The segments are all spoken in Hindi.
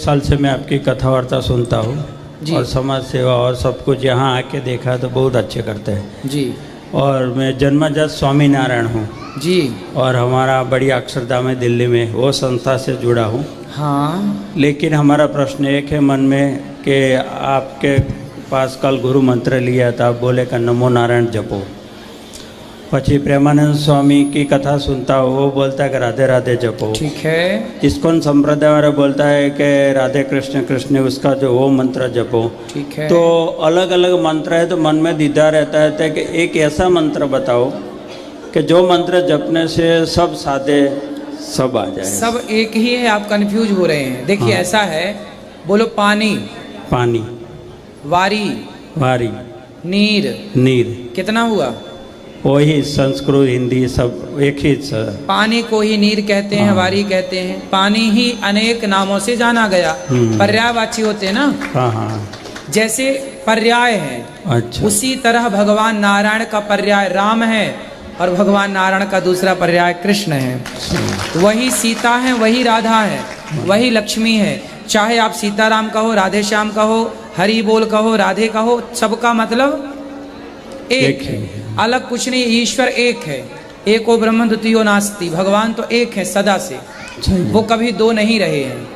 साल से मैं आपकी कथा वार्ता सुनता हूँ जी। और समाज सेवा और सब कुछ यहाँ आके देखा तो बहुत अच्छे करते हैं जी और मैं जन्मजात स्वामी नारायण हूँ जी। और हमारा बड़ी अक्षरधाम है दिल्ली में, वो संस्था से जुड़ा हूँ। हाँ लेकिन हमारा प्रश्न एक है मन में कि आपके पास कल गुरु मंत्र लिया था, आप बोले का नमो नारायण जपो। पची प्रेमानंद स्वामी की कथा सुनता हूँ, वो बोलता है कि राधे राधे जपो। ठीक है। इस्कॉन संप्रदाय वाला बोलता है कि राधे कृष्ण कृष्ण उसका जो वो मंत्र जपो। ठीक है। तो अलग अलग मंत्र है तो मन में दीदा रहता है कि एक ऐसा मंत्र बताओ कि जो मंत्र जपने से सब साधे सब आ जाए। सब एक ही है, आप कंफ्यूज हो रहे हैं। देखिए हाँ। ऐसा है, बोलो पानी, पानी, वारी, वारी, नीर, नीर, कितना हुआ? वही संस्कृत हिंदी सब एक ही पानी को ही नीर कहते हैं, हाँ। वारी कहते हैं। पानी ही अनेक नामों से जाना गया, पर्यायवाची होते हैं ना। हाँ हाँ। जैसे पर्याय है, अच्छा। उसी तरह भगवान नारायण का पर्याय राम है और भगवान नारायण का दूसरा पर्याय कृष्ण है। वही सीता है, वही राधा है, वही लक्ष्मी है। चाहे आप सीताराम कहो, राधे श्याम कहो, हरि बोल कहो, राधे कहो, सबका मतलब एक है, अलग कुछ नहीं। ईश्वर एक है, एको ब्रह्म द्वितीयो नास्ति। भगवान तो एक है सदा से, वो कभी दो नहीं रहे हैं।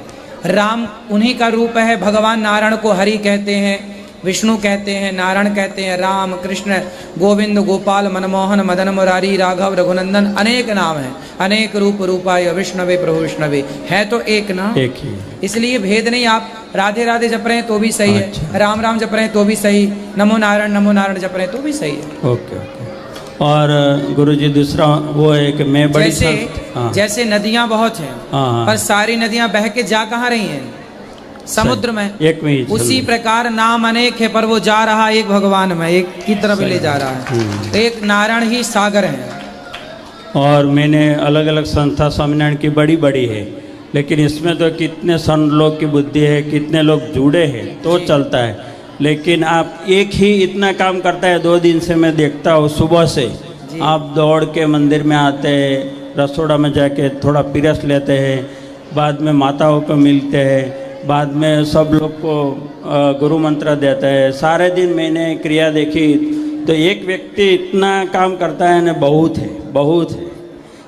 राम उन्हीं का रूप है। भगवान नारायण को हरि कहते हैं, विष्णु कहते हैं, नारायण कहते हैं, राम, कृष्ण, गोविंद, गोपाल, मनमोहन, मदन मुरारी, राघव, रघुनंदन, अनेक नाम हैं। अनेक रूप रूपाय विष्णवे प्रभु विष्णवे, है तो एक ना, एक ही। इसलिए भेद नहीं। आप राधे राधे जप रहे हैं तो भी सही अच्छा। है, राम राम जप रहे हैं तो भी सही, नमो नारायण जप रहे हैं तो भी सही है। Okay okay. और गुरुजी दूसरा वो है कि मैं बड़ी जैसे नदियां बहुत हैं, हाँ। पर सारी नदियां बह के जा कहाँ रही हैं? समुद्र में। एक में ही उसी प्रकार नाम अनेक है, पर वो जा रहा एक भगवान में, एक की तरफ ले जा रहा है। एक नारायण ही सागर है। और मैंने अलग अलग संस्था स्वामीनारायण की बड़ी बड़ी है, लेकिन इसमें तो कितने सन लोग की बुद्धि है, कितने लोग जुड़े हैं तो चलता है। लेकिन आप एक ही इतना काम करता है, 2 दिन से मैं देखता हूँ। सुबह से आप दौड़ के मंदिर में आते हैं, रसोड़ा में जाके थोड़ा पिरस लेते हैं, बाद में माताओं को मिलते हैं, बाद में सब लोग को गुरु मंत्र देता है। सारे दिन मैंने क्रिया देखी तो एक व्यक्ति इतना काम करता है ना, बहुत है, बहुत है।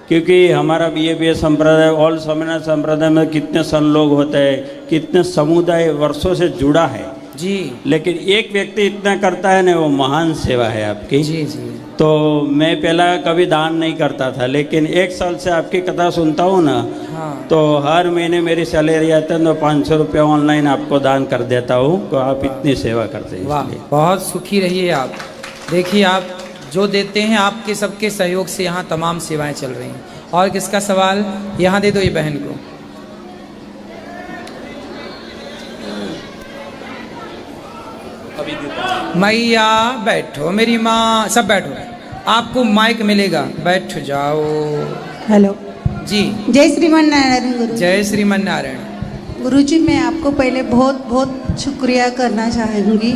क्योंकि हमारा BA संप्रदाय, ऑल स्वामीनारायण संप्रदाय में कितने सन लोग होते हैं, कितने समुदाय वर्षों से जुड़ा है जी। लेकिन एक व्यक्ति इतना करता है ना, वो महान सेवा है आपकी। जी जी। तो मैं पहला कभी दान नहीं करता था, लेकिन 1 साल से आपकी कथा सुनता हूँ ना, हाँ। तो हर महीने मेरी सैलरी आती है तो 500 रुपया ऑनलाइन आपको दान कर देता हूँ। तो आप इतनी सेवा करते हैं, वाह, बहुत सुखी रहिए आप। देखिए आप जो देते हैं, आपके सबके सहयोग से यहाँ तमाम सेवाएं चल रही हैं। और किसका सवाल? यहाँ दे दो ये बहन को। मैया बैठो, मेरी माँ, सब बैठो, आपको माइक मिलेगा, बैठ जाओ। हेलो जी। जय श्रीमान नारायण गुरु। जय श्रीमान नारायण। गुरुजी, मैं आपको पहले बहुत बहुत शुक्रिया करना चाहूँगी,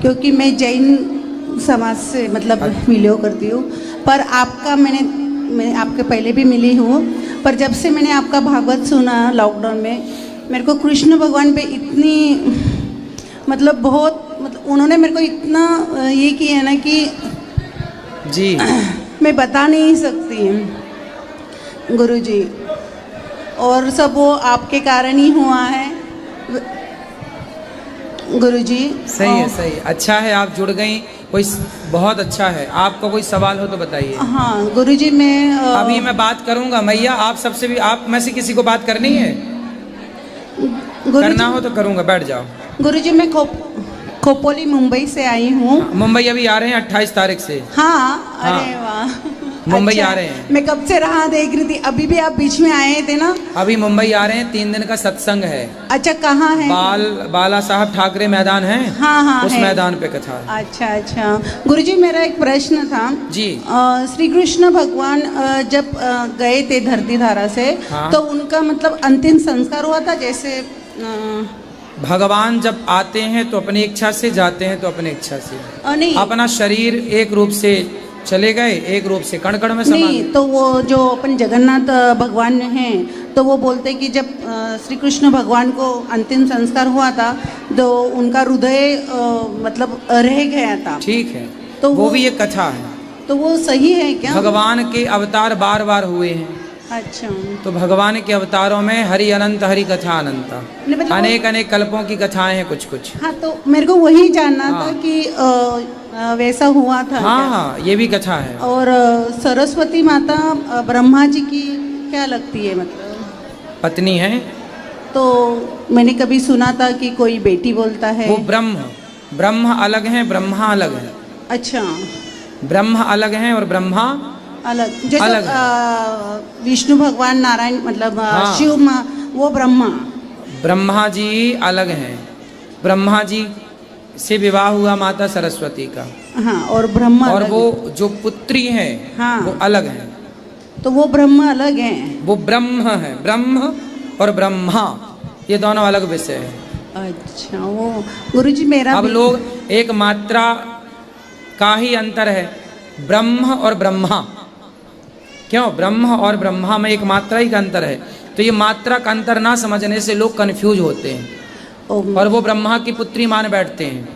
क्योंकि मैं जैन समाज से मतलब मिलो करती हूँ। पर आपका मैं आपके पहले भी मिली हूँ, पर जब से मैंने आपका भागवत सुना लॉकडाउन में, मेरे को कृष्ण भगवान पे इतनी मतलब बहुत उन्होंने मेरे को इतना ये किया है ना कि जी मैं बता नहीं सकती गुरुजी। और सब वो आपके कारण ही हुआ है गुरुजी। सही है, सही है, अच्छा है आप जुड़ गई, कोई बहुत अच्छा है। आपका कोई सवाल हो तो बताइए। हाँ गुरुजी, मैं अभी मैं बात करूंगा। मैया आप सबसे भी, आप में से किसी को बात करनी है? करना हो तो करूंगा, बैठ जाओ। गुरुजी, मैं खोपोली मुंबई से आई हूँ। मुंबई अभी आ रहे हैं 28 तारीख से। हाँ, अरे वाह, मुंबई अच्छा, आ रहे हैं। मैं कब से राह देख रही थी, अभी भी आप बीच में आए थे ना। अभी मुंबई आ रहे हैं, 3 दिन का सत्संग है। अच्छा, कहाँ है? बाला साहब ठाकरे मैदान है। हाँ हाँ, उस है। मैदान पे कथा। अच्छा अच्छा गुरुजी, मेरा एक प्रश्न था जी। श्री कृष्ण भगवान जब गए थे धरती धारा से, हाँ। तो उनका मतलब अंतिम संस्कार हुआ था जैसे भगवान जब आते हैं तो अपनी इच्छा से, जाते हैं तो अपनी इच्छा से। नहीं, अपना शरीर एक रूप से चले गए एक रूप से कण कण में समा नहीं, गए। तो वो जो अपन जगन्नाथ भगवान हैं, तो वो बोलते कि जब श्री कृष्ण भगवान को अंतिम संस्कार हुआ था तो उनका हृदय मतलब रह गया था। ठीक है, तो वो वो- भी एक कथा है। तो वो सही है क्या? भगवान के अवतार बार बार हुए हैं, अच्छा, तो भगवान के अवतारों में हरि अनंत हरि कथा अनंत, नहीं, मतलब अनेक अनेक कल्पों की कथाएं हैं कुछ कुछ। हाँ, तो मेरे को वही जानना हाँ। था कि वैसा हुआ था हाँ क्या? हाँ, ये भी कथा है। और सरस्वती माता ब्रह्मा जी की क्या लगती है, मतलब? पत्नी है, तो मैंने कभी सुना था कि कोई बेटी बोलता है। वो ब्रह्म अलग है, ब्रह्मा अलग है। अच्छा, ब्रह्म अलग है और ब्रह्मा अलग, जैसे अलग विष्णु भगवान नारायण मतलब हाँ। शिव वो ब्रह्मा। ब्रह्मा जी अलग हैं। ब्रह्मा जी से विवाह हुआ माता सरस्वती का, हाँ, और ब्रह्मा और अलग वो है। जो पुत्री है हाँ। वो अलग है। तो वो ब्रह्मा अलग है। वो ब्रह्म है, ब्रह्म और ब्रह्मा ये दोनों अलग विषय है। अच्छा, वो गुरुजी मेरा अब भी- लोग एक मात्रा का ही अंतर है, ब्रह्म और ब्रह्मा। क्यों? ब्रह्म और ब्रह्मा में एक मात्रा ही का अंतर है, तो ये मात्रा का अंतर ना समझने से लोग कंफ्यूज होते हैं और वो ब्रह्मा की पुत्री मान बैठते हैं,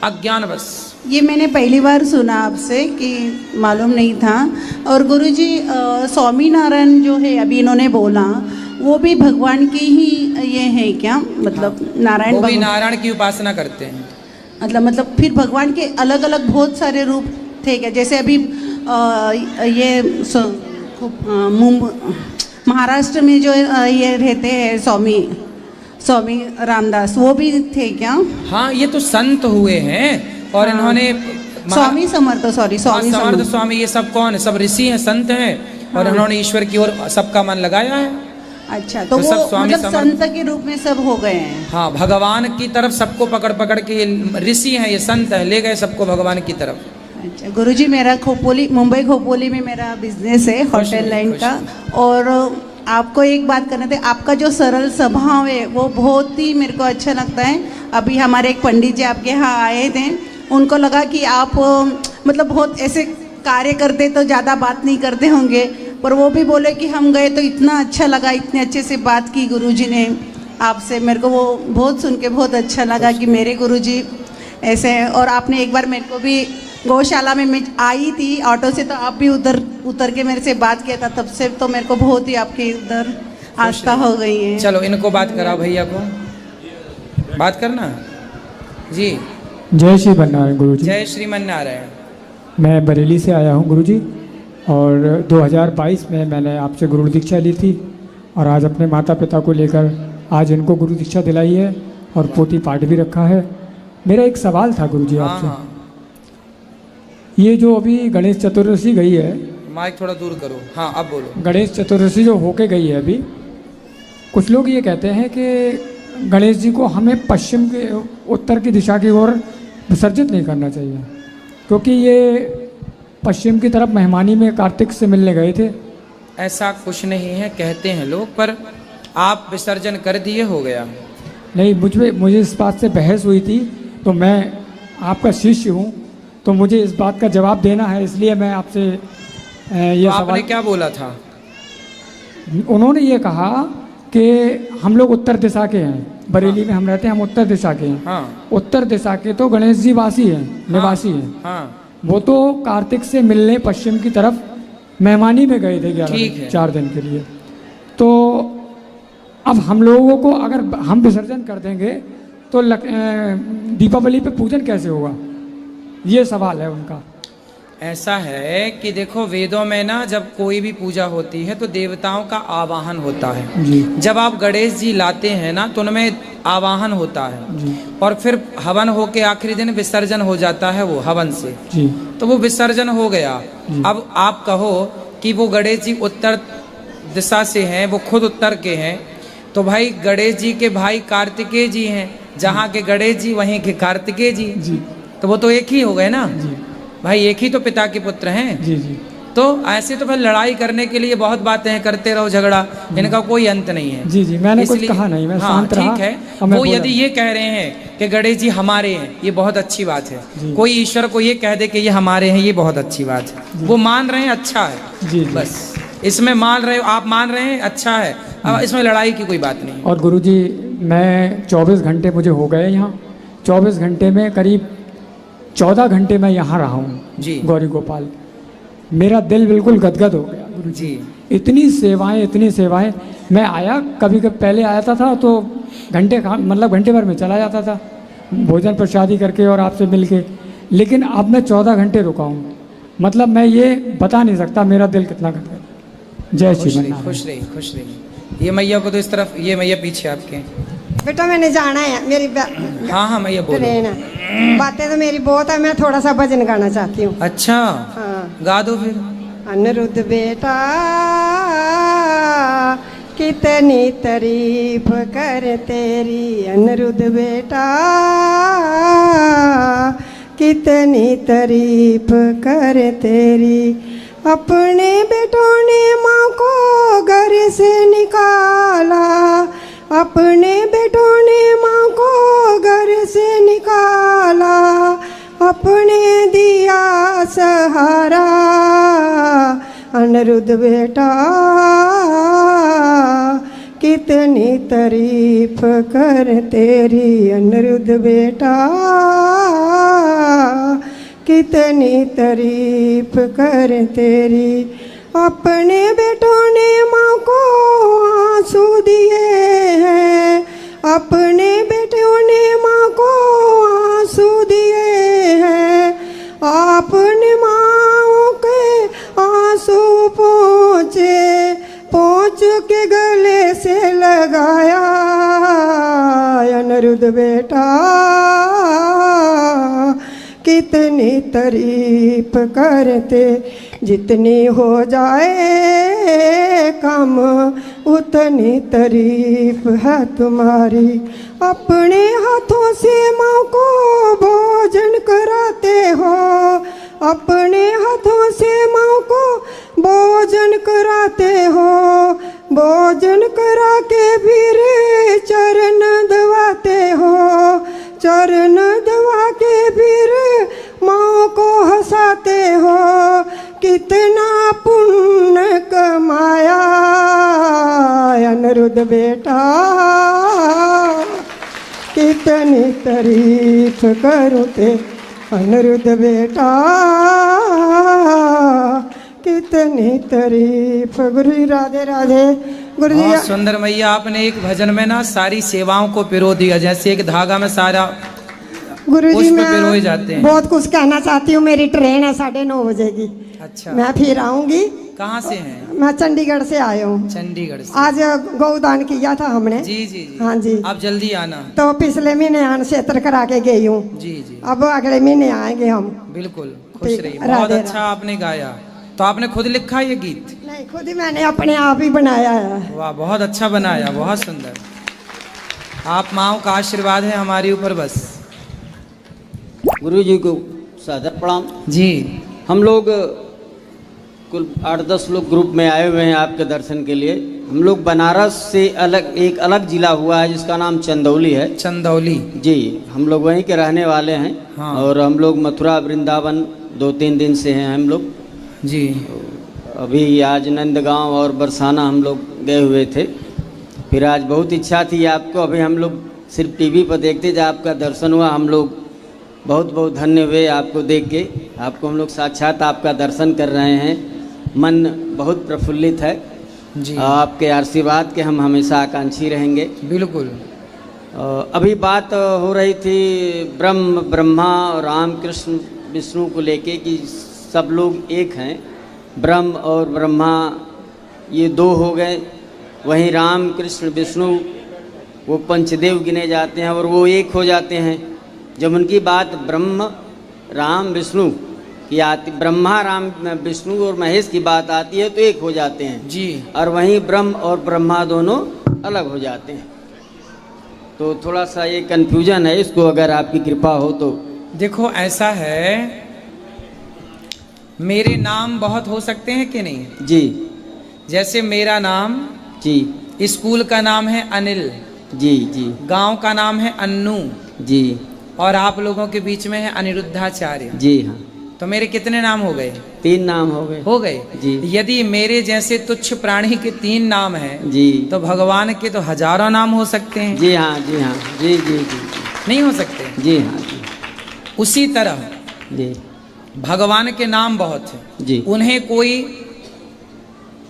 अज्ञान बस। ये मैंने पहली बार सुना आपसे, कि मालूम नहीं था। और गुरुजी स्वामी नारायण जो है अभी इन्होंने बोला, वो भी भगवान की ही ये है क्या, मतलब नारायण वो भी भगवान? नारायण की उपासना करते हैं। मतलब फिर भगवान के अलग अलग बहुत सारे रूप थे क्या? जैसे अभी ये महाराष्ट्र में जो ये रहते हैं स्वामी रामदास, वो भी थे क्या? हाँ, ये तो संत हुए हैं और हाँ। इन्होंने स्वामी समर्थ, सॉरी, स्वामी समर्थ समर्थ। स्वामी, ये सब कौन है? सब ऋषि हैं, संत हैं, और हाँ। इन्होंने ईश्वर की ओर सबका मन लगाया है। अच्छा, तो तो वो सब स्वामी मतलब समर्थ- संत के रूप में सब हो गए हैं। हाँ, भगवान की तरफ सबको पकड़ पकड़ के, ये ऋषि हैं, ये संत हैं, ले गए सबको भगवान की तरफ। अच्छा गुरुजी, मेरा मुंबई खोपोली में मेरा बिजनेस है होटल लाइन का। और आपको एक बात करना था, आपका जो सरल स्वभाव है वो बहुत ही मेरे को अच्छा लगता है। अभी हमारे एक पंडित जी आपके यहाँ आए थे, उनको लगा कि आप मतलब बहुत ऐसे कार्य करते तो ज़्यादा बात नहीं करते होंगे, पर वो भी बोले कि हम गए तो इतना अच्छा लगा, इतने अच्छे से बात की गुरुजी ने आपसे। मेरे को वो बहुत सुन के बहुत अच्छा लगा कि मेरे गुरुजी ऐसे हैं। और आपने एक बार मेरे को भी गौशाला में मैं आई थी ऑटो से, तो आप भी उतर के मेरे से बात किया था, तब से तो मेरे को बहुत ही आपके उधर आस्था हो गई है। चलो इनको बात कराओ, भैया को बात करना जी। जय श्री बनारायण गुरुजी। जय श्रीमन नारायण। मैं बरेली से आया हूँ गुरुजी, और 2022 में मैंने आपसे गुरु दीक्षा ली थी, और आज अपने माता पिता को लेकर आज इनको गुरु दीक्षा दिलाई है और पोती पाठ भी रखा है। मेरा एक सवाल था गुरुजी हाँ आपसे। हाँ, ये जो अभी गणेश चतुर्दशी गई है, माइक थोड़ा दूर करो। हाँ, अब बोलो। गणेश चतुर्दशी जो होके गई है अभी, कुछ लोग ये कहते हैं कि गणेश जी को हमें पश्चिम के उत्तर की दिशा की ओर विसर्जित नहीं करना चाहिए, क्योंकि ये पश्चिम की तरफ मेहमानी में कार्तिक से मिलने गए थे। ऐसा कुछ नहीं है, कहते हैं लोग, पर आप विसर्जन कर दिए, हो गया। नहीं, मुझे इस बात से बहस हुई थी, तो मैं आपका शिष्य हूँ, तो मुझे इस बात का जवाब देना है, इसलिए मैं आपसे ये तो आपने सवाल। क्या बोला था? उन्होंने ये कहा कि हम लोग उत्तर दिशा के हैं, बरेली में हम रहते हैं, हम उत्तर दिशा के हैं। हाँ उत्तर दिशा के तो गणेश जी वासी हैं, निवासी हैं। हाँ, वो तो कार्तिक से मिलने पश्चिम की तरफ मेहमानी में गए थे ठीक है। 4 दिन के लिए। तो अब हम लोगों को अगर हम विसर्जन कर देंगे तो दीपावली पे पूजन कैसे होगा, ये सवाल है उनका। ऐसा है कि देखो, वेदों में ना जब कोई भी पूजा होती है तो देवताओं का आवाहन होता है जी जब आप गणेश जी लाते हैं ना, तो उनमें आवाहन होता है, जी और फिर हवन होके आखिरी दिन विसर्जन हो जाता है वो हवन से, जी तो वो विसर्जन हो गया। अब आप कहो कि वो गणेश जी उत्तर दिशा से हैं, वो खुद उत्तर के हैं, तो भाई गणेश जी के भाई कार्तिकेय जी हैं, जहाँ के गणेश जी वहीं के कार्तिकेय जी, जी तो वो तो एक ही हो गए ना जी भाई, एक ही तो पिता के पुत्र हैं। जी जी तो ऐसे तो फिर लड़ाई करने के लिए बहुत बातें हैं, करते रहो झगड़ा, इनका कोई अंत नहीं है। जी जी, मैंने कुछ इसलिए- कहा नहीं, मैं हाँ, शांत रहा। ठीक है। और मैं वो बोला। यदि ये कह रहे हैं कि गणेश जी हमारे हैं, ये बहुत अच्छी बात है। जी। कोई ईश्वर को ये कह दे कि ये हमारे हैं, ये बहुत अच्छी बात है। वो मान रहे हैं, अच्छा है। जी जी। बस इसमें मान रहे हो, आप मान रहे हैं, अच्छा है। अब इसमें लड़ाई की कोई बात नहीं। और गुरुजी, मैं 24 घंटे मुझे हो गए यहाँ। 24 घंटे में करीब 14 घंटे मैं यहाँ रहा हूँ जी। गौरी गोपाल। मेरा दिल बिल्कुल गदगद हो गया गुरुजी। जी। इतनी सेवाएं, इतनी सेवाएं। मैं आया, कभी कभी पहले आया था तो घंटे भर में चला जाता था, भोजन प्रसादी करके और आपसे मिल के। लेकिन अब मैं 14 घंटे रुका हूँ। मतलब मैं ये बता नहीं सकता मेरा दिल कितना गदगद। जय खुश श्री रही, खुश रही, खुश रही। ये मैया को तो इस तरफ, ये मैया पीछे आपके। बेटा मैंने जाना है, मेरी हाँ हाँ मैया बोलो। ट्रेन है। बातें तो मेरी बहुत है, मैं थोड़ा सा भजन गाना चाहती हूँ। अच्छा, हाँ। गा दो फिर। अनिरुद्ध बेटा कितनी तारीफ कर तेरी, अनिरुद्ध बेटा कितनी तारीफ कर तेरी। अपने बेटों ने माँ को घर से निकाला, अपने बेटों ने माँ को घर से निकाला, अपने दिया सहारा। अनिरुद्ध बेटा कितनी तारीफ कर तेरी, अनिरुद्ध बेटा कितनी तारीफ कर तेरी। अपने बेटों ने माँ को आंसू दिए हैं, अपने बेटों ने माँ को आंसू दिए हैं। आपने माँ के आंसू पहुँच के गले से लगाया। अनिरुद्ध बेटा कितनी तारीफ करते, जितनी हो जाए कम उतनी तारीफ है तुम्हारी। अपने हाथों से माँ को भोजन कराते हो, अपने हाथों से माँ को भोजन कराते हो, भोजन करा के फिर चरण दबाते हो, चरण दबा के फिर माँ को हंसाते हो। कितना पुण्य कमाया अनिरुद्ध बेटा, कितनी तारीफ करूँ ते अनिरुद्ध बेटा, कितनी तारीफ। गुरु जी राधे राधे। गुरु जी बहुत सुंदर मैया, आपने एक भजन में ना सारी सेवाओं को पिरो दिया, जैसे एक धागा में सारा गुरु जी पुष्प पिरोए जाते हैं। बहुत कुछ कहना चाहती हूँ। मेरी ट्रेन है 9:30 बजे की। अच्छा, मैं फिर आऊंगी। कहाँ से हैं? मैं चंडीगढ़ से आया हूँ। चंडीगढ़ से। आज गौदान किया था हमने। जी जी जी। हाँ जी। आप जल्दी आना। तो पिछले महीने अन्न क्षेत्र करा के गई हूँ। जी जी, अब अगले महीने आएंगे हम। बिल्कुल। खुश ठीक, रहिए। राधे बहुत राधे। अच्छा आपने गाया। तो आपने खुद लिखा ये गीत? नहीं, खुद ही मैंने अपने आप ही बनाया है। वाह, बहुत अच्छा बनाया, बहुत सुंदर। आप माँओं का आशीर्वाद है हमारे ऊपर बस। गुरु जी को सादर प्रणाम। जी। हम लोग कुल 8-10 लोग ग्रुप में आए हुए हैं आपके दर्शन के लिए। हम लोग बनारस से एक अलग जिला हुआ है जिसका नाम चंदौली है। चंदौली। जी, हम लोग वहीं के रहने वाले हैं। हाँ। और हम लोग मथुरा वृंदावन 2-3 दिन से हैं हम लोग। जी। अभी आज नंदगांव और बरसाना हम लोग गए हुए थे। फिर आज बहुत इच्छा थी आपको, अभी हम लोग सिर्फ टीवी पर देखते थे, आपका दर्शन हुआ। हम लोग बहुत बहुत धन्य हुए आपको देख के। आपको हम लोग साक्षात आपका दर्शन कर रहे हैं, मन बहुत प्रफुल्लित है। जी। आपके आशीर्वाद के हम हमेशा आकांक्षी रहेंगे। बिल्कुल। अभी बात हो रही थी ब्रह्मा और राम कृष्ण विष्णु को लेके कि सब लोग एक हैं। ब्रह्म और ब्रह्मा ये 2 हो गए, वहीं राम कृष्ण विष्णु वो पंचदेव गिने जाते हैं और वो एक हो जाते हैं। जब उनकी बात ब्रह्म राम विष्णु की आती, ब्रह्मा राम विष्णु और महेश की बात आती है तो एक हो जाते हैं जी। और वहीं ब्रह्म और ब्रह्मा दोनों अलग हो जाते हैं। तो थोड़ा सा ये कन्फ्यूजन है, इसको अगर आपकी कृपा हो तो। देखो ऐसा है, मेरे नाम बहुत हो सकते हैं कि नहीं? जी जैसे मेरा नाम, जी स्कूल का नाम है अनिल, जी जी गांव का नाम है अन्नू, जी और आप लोगों के बीच में है अनिरुद्धाचार्य। जी हाँ, तो मेरे कितने नाम हो गए? 3 नाम हो गए। हो गए। जी यदि मेरे जैसे तुच्छ प्राणी के 3 नाम हैं, जी तो भगवान के तो हजारों नाम हो सकते हैं। जी हाँ, जी हाँ, जी जी जी नहीं हो सकते? जी हाँ, जी उसी तरह जी भगवान के नाम बहुत हैं। जी उन्हें कोई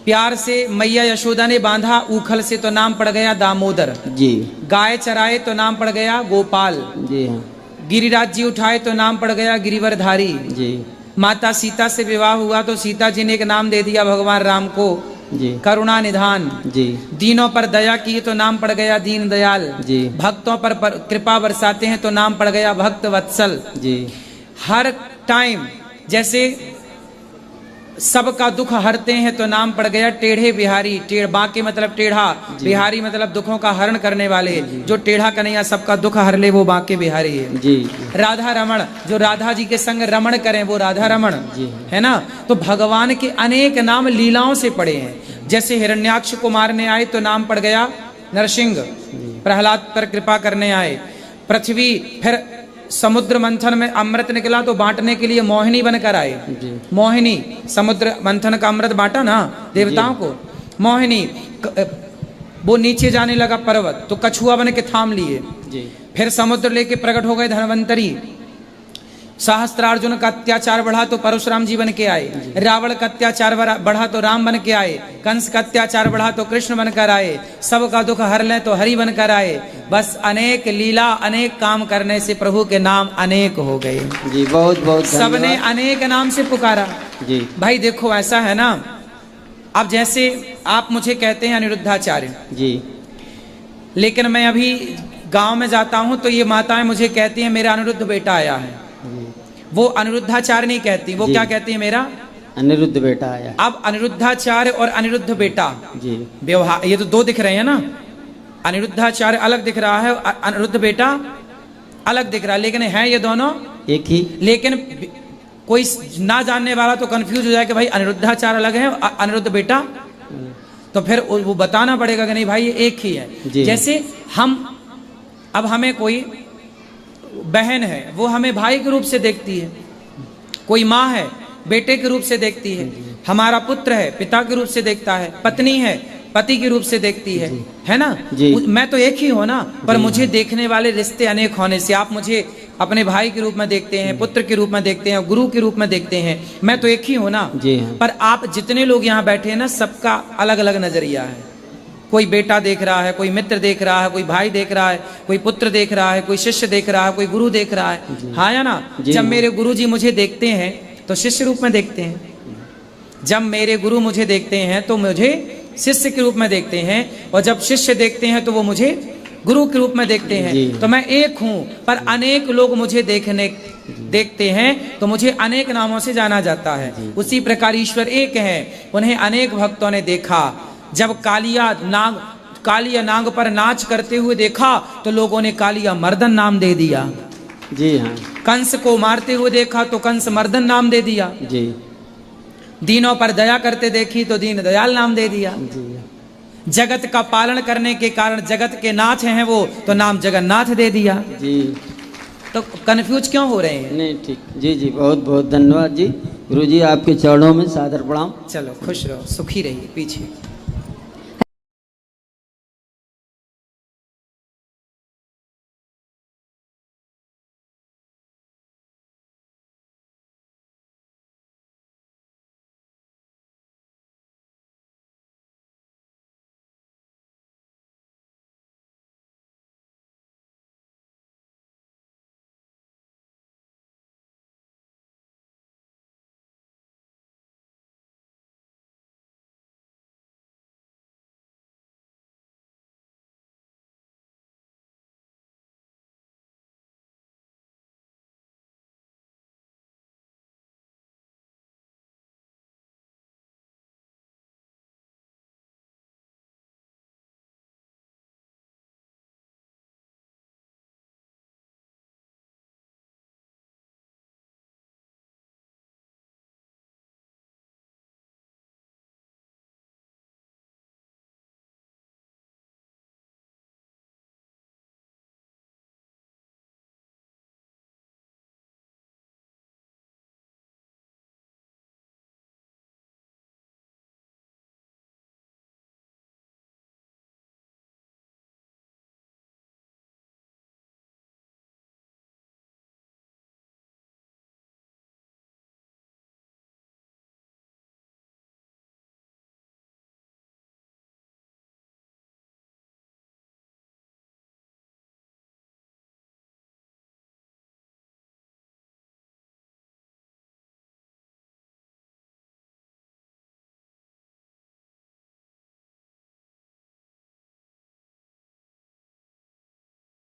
प्यार से मैया यशोदा ने बांधा ऊखल से तो नाम पड़ गया दामोदर, जी गाय चराए तो नाम पड़ गया गोपाल, जी हाँ, गिरिराज जी उठाए तो नाम पड़ गया गिरिवरधारी, जी माता सीता से विवाह हुआ तो सीता जी ने एक नाम दे दिया भगवान राम को, जी करुणा निधान, जी दीनों पर दया की तो नाम पड़ गया दीन दयाल, जी भक्तों पर कृपा बरसाते हैं तो नाम पड़ गया भक्त वत्सल। जी हर टाइम जैसे सबका दुख हरते हैं तो नाम पड़ गया टेढ़े बिहारी, बांके मतलब टेढ़ा, बिहारी मतलब दुखों का हरण करने वाले, जो टेढ़ा कन्हैया सबका दुख हर ले वो बांके बिहारी है। जी राधा रमण, जो राधा जी के संग रमण करें वो राधा रमण जी है ना। तो भगवान के अनेक नाम लीलाओं से पड़े हैं। जैसे हिरण्याक्ष को मारने आए तो नाम पड़ गया नरसिंह, प्रहलाद पर कृपा करने आए। पृथ्वी, फिर समुद्र मंथन में अमृत निकला तो बांटने के लिए मोहिनी बनकर आए। मोहिनी, समुद्र मंथन का अमृत बांटा ना देवताओं को, मोहिनी। वो नीचे जाने लगा पर्वत तो कछुआ बन के थाम लिए। जी फिर समुद्र लेके प्रकट हो गए धनवंतरी। सहस्त्रार्जुन का अत्याचार बढ़ा तो परशुराम जी बन के आए। रावण का अत्याचार बढ़ा तो राम बन के आए। कंस का अत्याचार बढ़ा तो कृष्ण बनकर आए। सबका दुख हर ले तो हरि बनकर आए। बस अनेक लीला, अनेक काम करने से प्रभु के नाम अनेक हो गए। जी बहुत बहुत सबने अनेक नाम से पुकारा। जी भाई देखो ऐसा है ना, अब जैसे आप मुझे कहते हैं अनिरुद्धाचार्य, जी लेकिन मैं अभी गांव में जाता हूं तो ये माताएं मुझे कहती हैं मेरा अनिरुद्ध बेटा आया है। वो अनिरुद्धाचार्य नहीं कहती, वो क्या कहती है? मेरा अनिरुद्ध बेटा आया। अब अनिरुद्धाचार्य और अनिरुद्ध बेटा जी व्यवहार, ये तो 2 दिख रहे हैं ना। अनिरुद्धाचार्य अलग दिख रहा है, अनिरुद्ध बेटा अलग दिख रहा है, लेकिन है ये दोनों एक ही। लेकिन कोई ना जानने वाला तो कंफ्यूज हो जाए कि भाई अनिरुद्धाचार्य अलग है, अनिरुद्ध बेटा, तो फिर वो बताना पड़ेगा कि नहीं भाई ये एक ही है। जैसे अब हमें कोई बहन है, वो हमें भाई के रूप से देखती है। कोई माँ है, बेटे के रूप से देखती है। हमारा पुत्र है, पिता के रूप से देखता है। पत्नी है, पति के रूप से देखती है ना। मैं तो एक ही हूँ ना, पर मुझे देखने वाले रिश्ते अनेक होने से आप मुझे अपने भाई के रूप में देखते हैं, पुत्र के रूप में देखते हैं, गुरु के रूप में देखते हैं। मैं तो एक ही हूँ ना। पर आप जितने लोग यहाँ बैठे हैं ना, सबका अलग अलग नजरिया है। कोई बेटा देख रहा है, कोई मित्र देख रहा है, कोई भाई देख रहा है, कोई पुत्र देख रहा है, कोई शिष्य देख रहा है, कोई गुरु देख रहा है। हाँ या ना। जब मेरे गुरु जी मुझे देखते हैं तो शिष्य रूप में देखते हैं। जब मेरे गुरु मुझे देखते हैं तो मुझे शिष्य के रूप में देखते हैं, और जब शिष्य देखते हैं तो वो मुझे गुरु के रूप में देखते हैं। तो मैं एक हूँ, पर अनेक लोग मुझे देखते हैं तो मुझे अनेक नामों से जाना जाता है। उसी प्रकार ईश्वर एक है, उन्हें अनेक भक्तों ने देखा। जब कालिया नाग पर नाच करते हुए देखा तो लोगों ने कालिया मर्दन नाम दे दिया। जी हाँ। कंस को मारते हुए देखा तो कंस मर्दन नाम दे दिया। जी। दीनों पर दया करते देखी तो दीन दयाल नाम दे दिया। जी। जगत का पालन करने के कारण जगत के नाथ हैं वो, तो नाम जगन्नाथ दे दिया। जी। तो कंफ्यूज क्यों हो रहे हैं? नहीं ठीक। जी जी बहुत बहुत धन्यवाद जी। गुरु जी आपके चरणों में सादर प्रणाम। चलो खुश रहो, सुखी रहिए। पीछे